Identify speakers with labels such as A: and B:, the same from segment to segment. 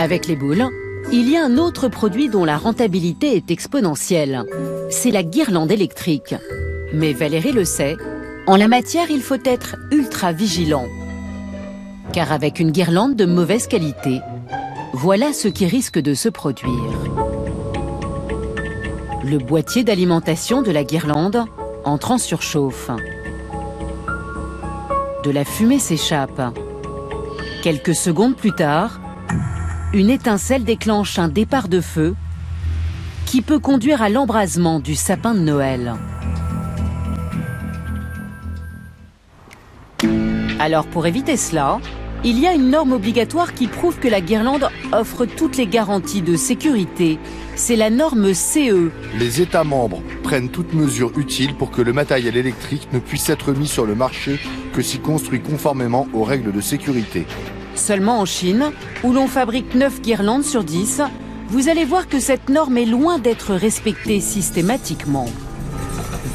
A: Avec les boules, il y a un autre produit dont la rentabilité est exponentielle. C'est la guirlande électrique. Mais Valérie le sait, en la matière, il faut être ultra vigilant. Car avec une guirlande de mauvaise qualité, voilà ce qui risque de se produire. Le boîtier d'alimentation de la guirlande entre en surchauffe. De la fumée s'échappe. Quelques secondes plus tard, une étincelle déclenche un départ de feu qui peut conduire à l'embrasement du sapin de Noël. Alors pour éviter cela, il y a une norme obligatoire qui prouve que la guirlande offre toutes les garanties de sécurité. C'est la norme CE.
B: Les États membres prennent toutes mesures utiles pour que le matériel électrique ne puisse être mis sur le marché que s'il construit conformément aux règles de sécurité.
A: Seulement en Chine, où l'on fabrique 9 guirlandes sur 10, vous allez voir que cette norme est loin d'être respectée systématiquement.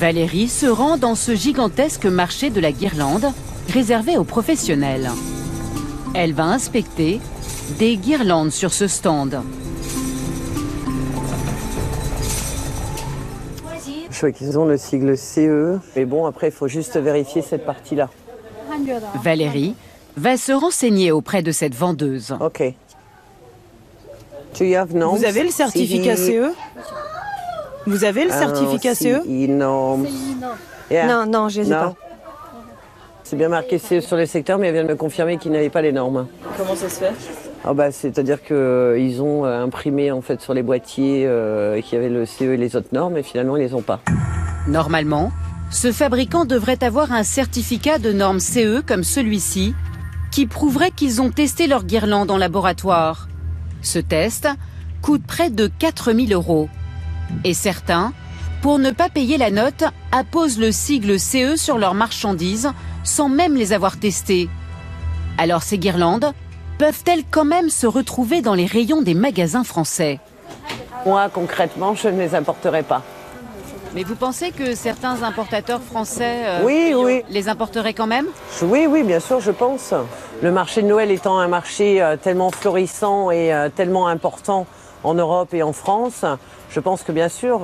A: Valérie se rend dans ce gigantesque marché de la guirlande, réservé aux professionnels. Elle va inspecter des guirlandes sur ce stand.
C: Je vois qu'ils ont le sigle CE, mais bon, après, il faut juste vérifier cette partie-là.
A: Valérie va se renseigner auprès de cette vendeuse.
C: OK. Vous
D: avez le certificat CE? Vous avez le certificat CE?
C: Non.
D: Non, non, je ne les ai pas.
C: C'est bien marqué CE sur le secteur, mais elle vient de me confirmer qu'ils n'avaient pas les normes.
D: Comment ça se fait?
C: C'est-à-dire qu'ils ont imprimé en fait sur les boîtiers qu'il y avait le CE et les autres normes, et finalement ils les ont pas.
A: Normalement, ce fabricant devrait avoir un certificat de norme CE comme celui-ci, qui prouverait qu'ils ont testé leur guirlande en laboratoire. Ce test coûte près de 4 000 €. Et certains, pour ne pas payer la note, apposent le sigle CE sur leurs marchandises sans même les avoir testées. Alors ces guirlandes peuvent-elles quand même se retrouver dans les rayons des magasins français?
C: Moi, concrètement, je ne les importerai pas.
A: Mais vous pensez que certains importateurs français
C: oui.
A: les importeraient quand même?
C: Oui, bien sûr, je pense. Le marché de Noël étant un marché tellement florissant et tellement important en Europe et en France, je pense que bien sûr,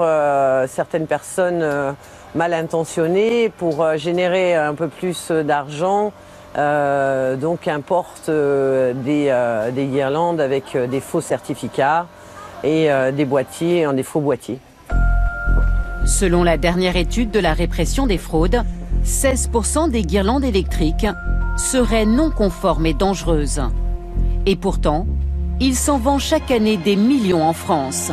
C: certaines personnes mal intentionnées, pour générer un peu plus d'argent, donc importent des guirlandes avec des faux certificats et des boîtiers des faux boîtiers.
A: Selon la dernière étude de la répression des fraudes, 16% des guirlandes électriques seraient non conformes et dangereuses. Et pourtant, il s'en vend chaque année des millions en France.